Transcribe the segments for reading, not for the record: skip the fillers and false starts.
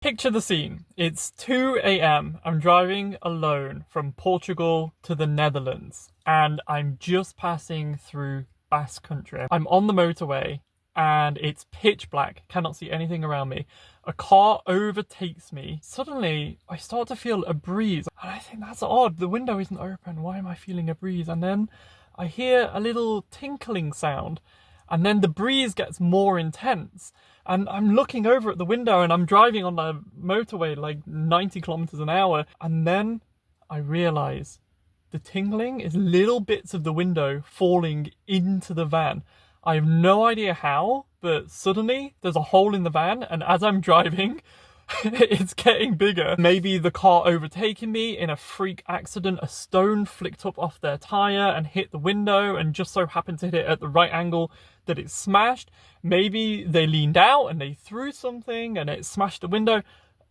Picture the scene. It's 2 a.m. I'm driving alone from Portugal to the Netherlands, and I'm just passing through Basque Country. I'm on the motorway and it's pitch black, cannot see anything around me. A car overtakes me. Suddenly, I start to feel a breeze, and I think that's odd. The window isn't open. Why am I feeling a breeze? And then I hear a little tinkling sound. And then the breeze gets more intense. And I'm looking over at the window and I'm driving on the motorway like 90 kilometers an hour. And then I realize the tingling is little bits of the window falling into the van. I have no idea how, but suddenly there's a hole in the van. And as I'm driving, it's getting bigger. Maybe the car overtaking me in a freak accident, a stone flicked up off their tire and hit the window and just so happened to hit it at the right angle that it smashed. Maybe they leaned out and they threw something and it smashed the window.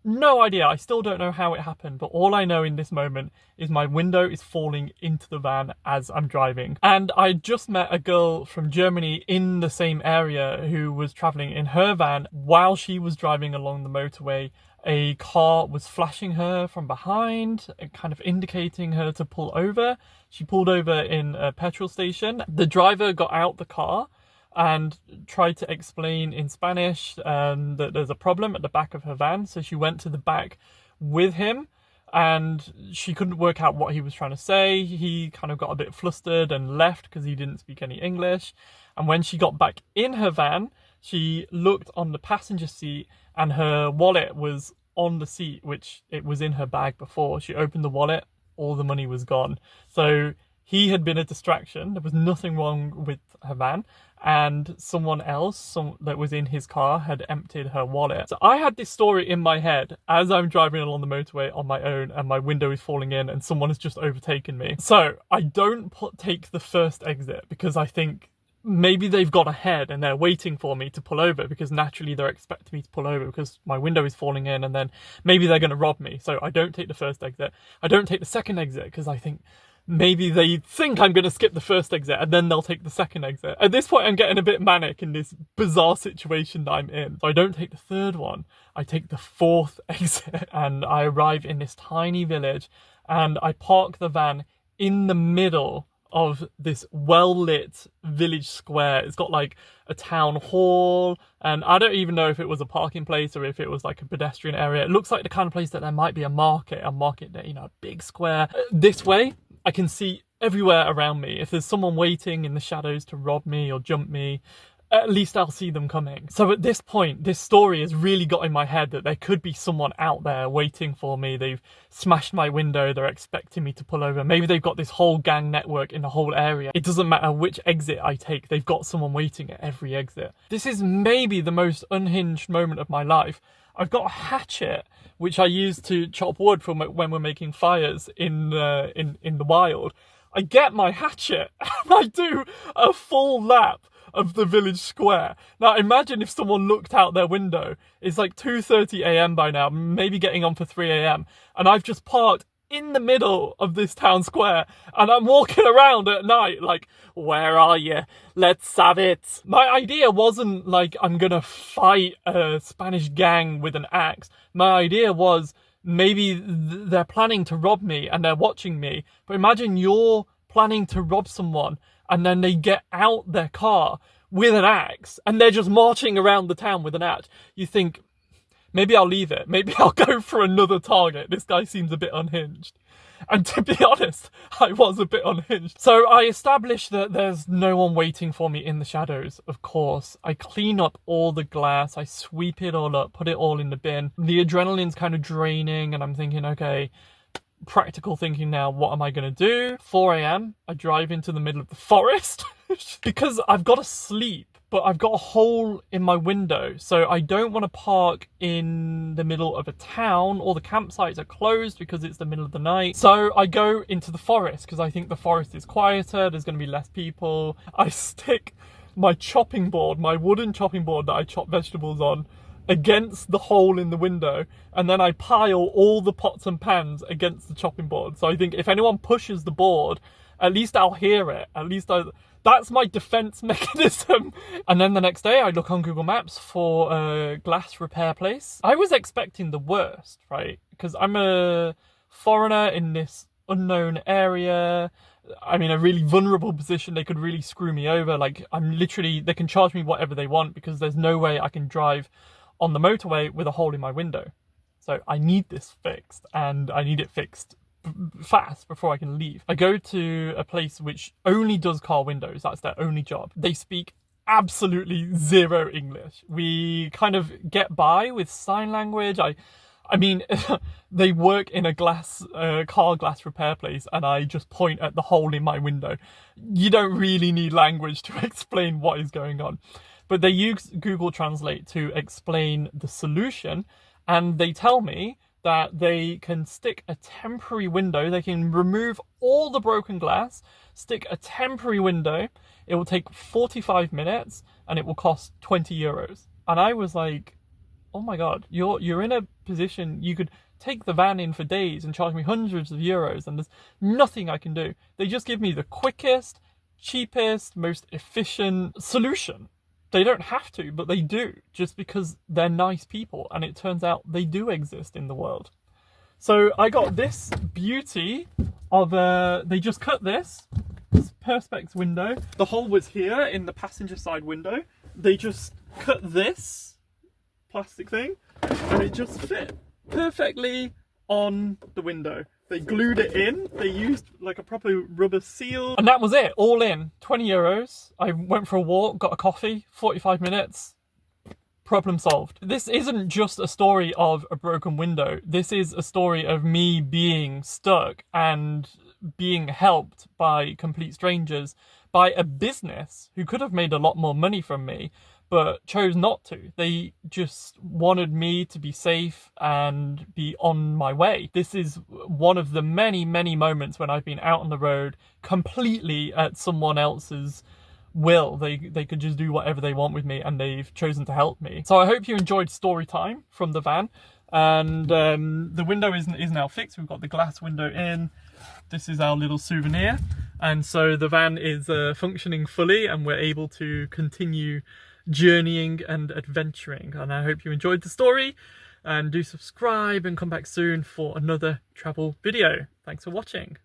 No idea. I still don't know how it happened, but all I know in this moment is my window is falling into the van as I'm driving. And I just met a girl from Germany in the same area who was traveling in her van. While she was driving along the motorway, a car was flashing her from behind, kind of indicating her to pull over. She pulled over in a petrol station. The driver got out the car and tried to explain in Spanish that there's a problem at the back of her van. So she went to the back with him and she couldn't work out what he was trying to say. He kind of got a bit flustered and left because he didn't speak any English. And when she got back in her van, she looked on the passenger seat and her wallet was on the seat, which it was in her bag before. She opened the wallet, all the money was gone. So he had been a distraction. There was nothing wrong with her van. And someone else that was in his car had emptied her wallet. So I had this story in my head as I'm driving along the motorway on my own and my window is falling in and someone has just overtaken me. So I don't take the first exit because I think maybe they've got ahead and they're waiting for me to pull over because naturally they're expecting me to pull over because my window is falling in and then maybe they're going to rob me. So I don't take the first exit. I don't take the second exit because I think maybe they think I'm going to skip the first exit and then they'll take the second exit. At this point, I'm getting a bit manic in this bizarre situation that I'm in. So I don't take the third one. I take the fourth exit and I arrive in this tiny village and I park the van in the middle of this well-lit village square. It's got like a town hall and I don't even know if it was a parking place or if it was like a pedestrian area. It looks like the kind of place that there might be a market that, you know, a big square. This way, I can see everywhere around me. If there's someone waiting in the shadows to rob me or jump me, at least I'll see them coming. So at this point, this story has really got in my head that there could be someone out there waiting for me. They've smashed my window. They're expecting me to pull over. Maybe they've got this whole gang network in the whole area. It doesn't matter which exit I take. They've got someone waiting at every exit. This is maybe the most unhinged moment of my life. I've got a hatchet, which I use to chop wood from when we're making fires in the wild. I get my hatchet and I do a full lap of the village square. Now imagine if someone looked out their window. It's like 2:30 a.m. by now, maybe getting on for 3 a.m. and I've just parked in the middle of this town square and I'm walking around at night like, where are you? Let's have it. My idea wasn't like I'm gonna fight a Spanish gang with an axe. My idea was maybe they're planning to rob me and they're watching me. But imagine you're planning to rob someone and then they get out their car with an axe and they're just marching around the town with an axe. You think, maybe I'll leave it. Maybe I'll go for another target. This guy seems a bit unhinged. And to be honest, I was a bit unhinged. So I established that there's no one waiting for me in the shadows, of course. I clean up all the glass. I sweep it all up, put it all in the bin. The adrenaline's kind of draining and I'm thinking, okay, practical thinking now, what am I going to do? 4 a.m. I drive into the middle of the forest because I've got to sleep. But I've got a hole in my window, so I don't want to park in the middle of a town. All the campsites are closed because it's the middle of the night. So I go into the forest because I think the forest is quieter, there's going to be less people. I stick my chopping board, my wooden chopping board that I chop vegetables on, against the hole in the window, and then I pile all the pots and pans against the chopping board. So I think if anyone pushes the board At least I'll hear it. That's my defense mechanism. And then the next day I look on Google Maps for a glass repair place. I was expecting the worst, right? Because I'm a foreigner in this unknown area. I'm in a really vulnerable position. They could really screw me over. Like, they can charge me whatever they want because there's no way I can drive on the motorway with a hole in my window. So I need this fixed, and I need it fixed fast before I can leave. I go to a place which only does car windows. That's their only job. They speak absolutely zero English. We kind of get by with sign language. I mean, they work in a car glass repair place, and I just point at the hole in my window. You don't really need language to explain what is going on. But they use Google Translate to explain the solution, and they tell me that they can stick a temporary window. They can remove all the broken glass, stick a temporary window. It will take 45 minutes and it will cost 20 euros. And I was like, oh my God, you're in a position, you could take the van in for days and charge me hundreds of euros, and there's nothing I can do. They just give me the quickest, cheapest, most efficient solution. They don't have to, but they do, just because they're nice people, and it turns out they do exist in the world. So I got this beauty of they just cut this perspex window. The hole was here in the passenger side window. They just cut this plastic thing, and it just fit perfectly on the window. They glued it in. They used like a proper rubber seal. And that was it, all in, 20 euros. I went for a walk, got a coffee, 45 minutes, problem solved. This isn't just a story of a broken window. This is a story of me being stuck and being helped by complete strangers, by a business who could have made a lot more money from me, but chose not to. They just wanted me to be safe and be on my way. This is one of the many, many moments when I've been out on the road completely at someone else's will. They could just do whatever they want with me, and they've chosen to help me. So I hope you enjoyed story time from the van. And the window is now fixed. We've got the glass window in. This is our little souvenir. And so the van is functioning fully, and we're able to continue journeying and adventuring. And I hope you enjoyed the story, and do subscribe and come back soon for another travel video. Thanks for watching.